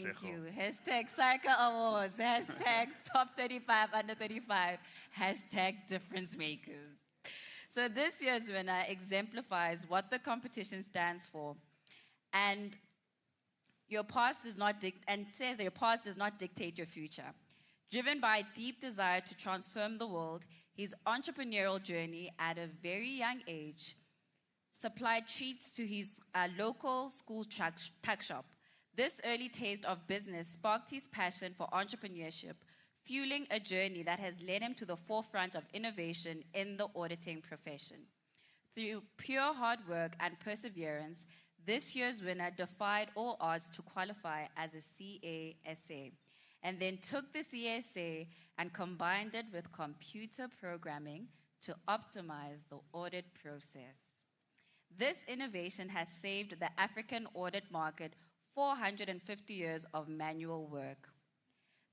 Thank you. Hashtag SAICA Awards. Hashtag top 35, under 35. Hashtag difference makers. So this year's winner exemplifies what the competition stands for, and your past does not says that your past does not dictate your future. Driven by a deep desire to transform the world, his entrepreneurial journey at a very young age supplied treats to his local school tuck shop. This early taste of business sparked his passion for entrepreneurship, fueling a journey that has led him to the forefront of innovation in the auditing profession. Through pure hard work and perseverance, this year's winner defied all odds to qualify as a CASA, and then took the CASA and combined it with computer programming to optimize the audit process. This innovation has saved the African audit market 450 years of manual work.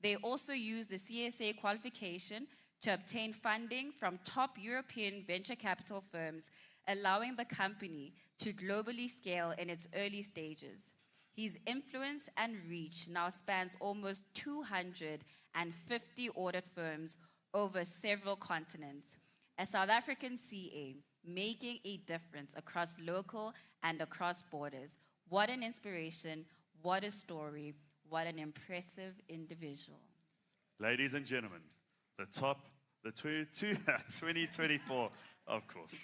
They also use the CSA qualification to obtain funding from top European venture capital firms, allowing the company to globally scale in its early stages. His influence and reach now spans almost 250 audit firms over several continents. A South African CA, making a difference across local and across borders. What an inspiration, what a story, what an impressive individual. Ladies and gentlemen, the 2024, of course.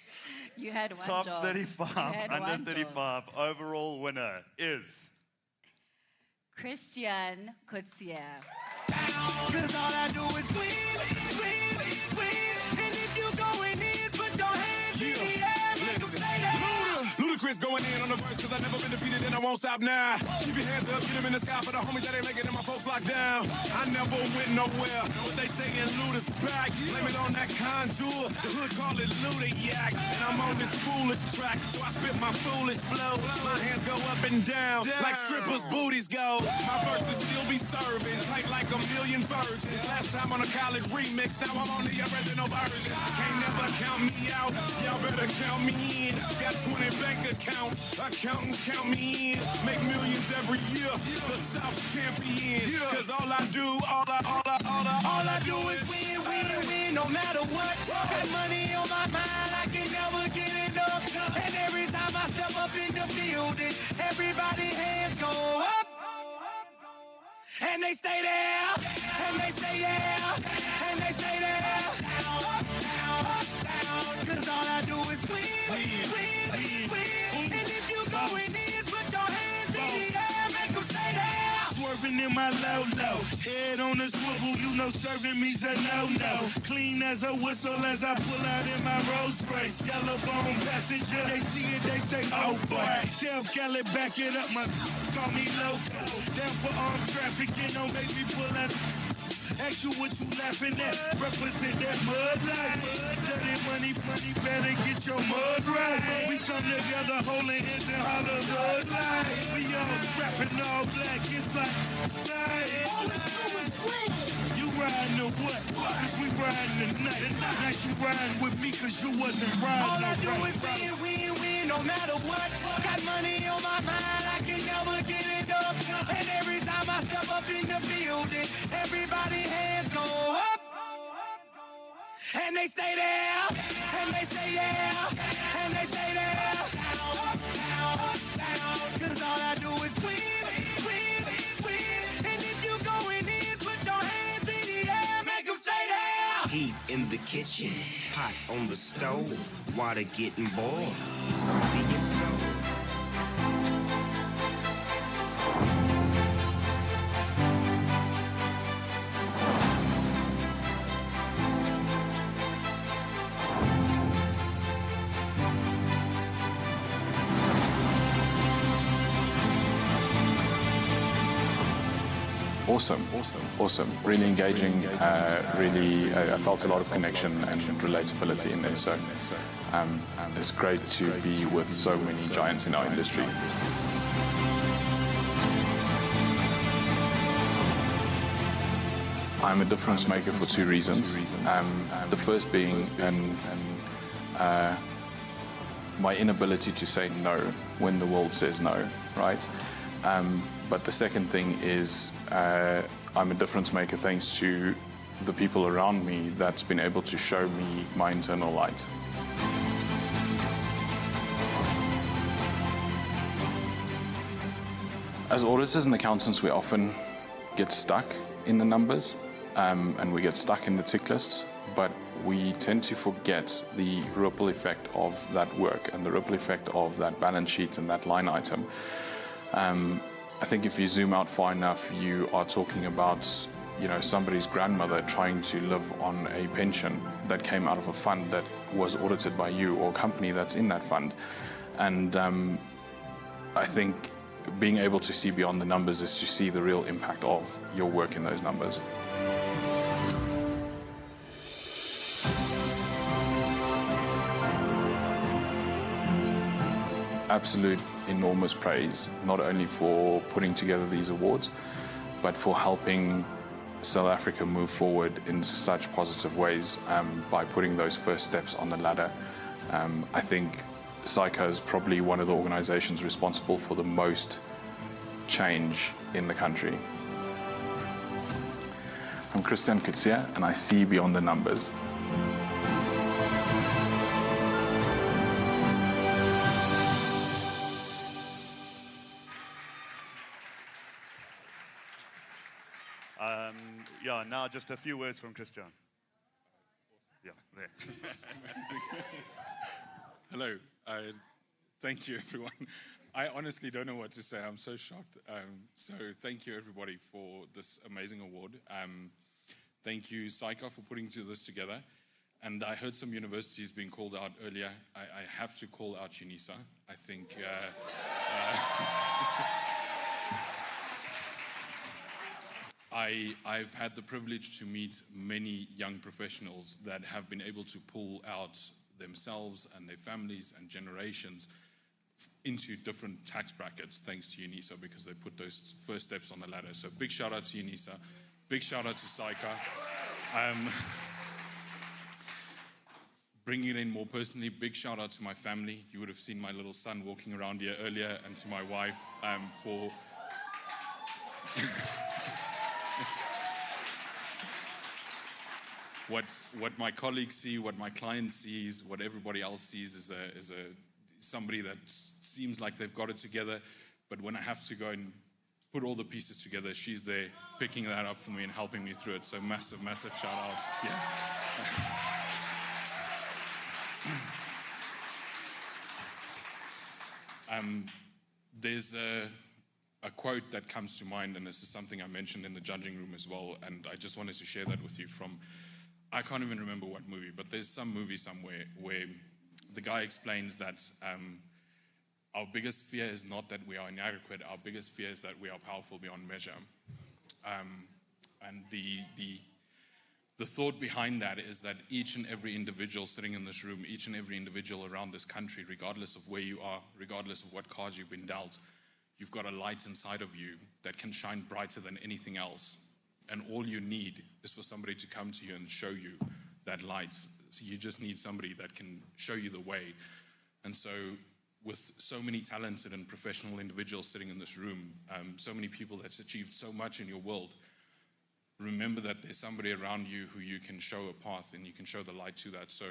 You had one top job. 35, under 35 overall winner is Christiaan Coetzee. Cause all I do is win, win, win. And if you going in, put your hands in the air, make them say that. Ludacris going in on the verse, cause I never been defeated and I won't stop now. Keep your hands up, get them in the sky for the homies that ain't making it and my folks locked down. I never went nowhere, what they saying Luda's back. Blame it on that contour, the hood call it Luda yak. And I'm on this foolish track, so I spit my foolish flow. My hands go up and down, like strippers' booties go. My verses still be serving, tight like a million virgins. Last time on a college remix, now I'm on the original version. Can't never count me out, y'all better count me in. Got 20 bank accounts, accountants count me in. Make millions every year, the South's champion. Cause all I do is win, win, win, no matter what. Got money on my mind, I can never get enough. And every time I step up in the building, everybody hands go up. And they stay there, and they say yeah, and they stay there. Down, down, down. Cause all I do is win, win, win. And if you going in, put your hands in the air, make them stay there. Swerving in my low-low, head on the swivel, you know serving me's a no-no. Clean as a whistle as I pull out in my Rolls Royce. Yellow bone passenger, they see it, they say, oh boy. Chef Kelly, back it up, my call me loco. Down for armed trafficking, don't make me pull out. Ask you what you laughing at, represent that mud life. Dirty money, better get your mud right. We come together holding hands and holler mud life. We all strapping all black, it's like all we do is win. You riding or what? Cause we riding tonight. Now you riding with me cause you wasn't riding. All I do is win, win, win, no matter what. Got money on my mind, I can never get it up. And every time I step up in the building, everybody hands go up. And they stay there, and they say yeah, and they stay there. Down, down, down. Cause all I do is win, win, win. And if you going in, put your hands in the air, make them stay there. Heat in the kitchen, pot on the stove, water getting boiled. Awesome. Really engaging. I felt a lot of connection and relatability in there. So it's great to be with so many giants in our industry. I'm a difference maker for two reasons. The first being my inability to say no when the world says no, right? But the second thing is I'm a difference maker thanks to the people around me that's been able to show me my internal light. As auditors and accountants, we often get stuck in the numbers and we get stuck in the tick lists, but we tend to forget the ripple effect of that work and the ripple effect of that balance sheet and that line item. I think if you zoom out far enough, you are talking about, somebody's grandmother trying to live on a pension that came out of a fund that was audited by you or a company that's in that fund. And I think being able to see beyond the numbers is to see the real impact of your work in those numbers. Absolute enormous praise, not only for putting together these awards, but for helping South Africa move forward in such positive ways by putting those first steps on the ladder. I think SAICA is probably one of the organizations responsible for the most change in the country. I'm Christiaan Coetzee, and I see beyond the numbers. Now just a few words from Christiaan. Yeah, there. Hello. Thank you, everyone. I honestly don't know what to say. I'm so shocked. So thank you, everybody, for this amazing award. Thank you, SAICA, for putting this together. And I heard some universities being called out earlier. I have to call out UNISA. I think... I've had the privilege to meet many young professionals that have been able to pull out themselves and their families and generations into different tax brackets thanks to UNISA, because they put those first steps on the ladder. So big shout out to UNISA, big shout out to SAICA. Bringing it in more personally, big shout out to my family. You would have seen my little son walking around here earlier, and to my wife for what my colleagues see, what my client sees, what everybody else sees is somebody that seems like they've got it together, but when I have to go and put all the pieces together, she's there picking that up for me and helping me through it. So massive, massive shout out. Yeah. There's a quote that comes to mind, and this is something I mentioned in the judging room as well, and I just wanted to share that with you from, I can't even remember what movie, but there's some movie somewhere where the guy explains that our biggest fear is not that we are inadequate, our biggest fear is that we are powerful beyond measure. And the thought behind that is that each and every individual sitting in this room, each and every individual around this country, regardless of where you are, regardless of what cards you've been dealt, you've got a light inside of you that can shine brighter than anything else. And all you need is for somebody to come to you and show you that light. So you just need somebody that can show you the way. And so with so many talented and professional individuals sitting in this room, so many people that's achieved so much in your world, remember that there's somebody around you who you can show a path and you can show the light to that. So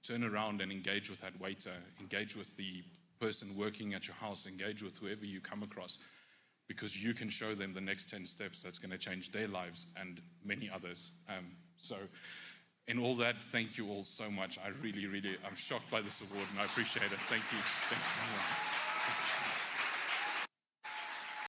turn around and engage with that waiter, engage with the person working at your house, engage with whoever you come across, because you can show them the next 10 steps that's going to change their lives and many others. So in all that, thank you all so much. I'm shocked by this award and I appreciate it. Thank you. Thank you.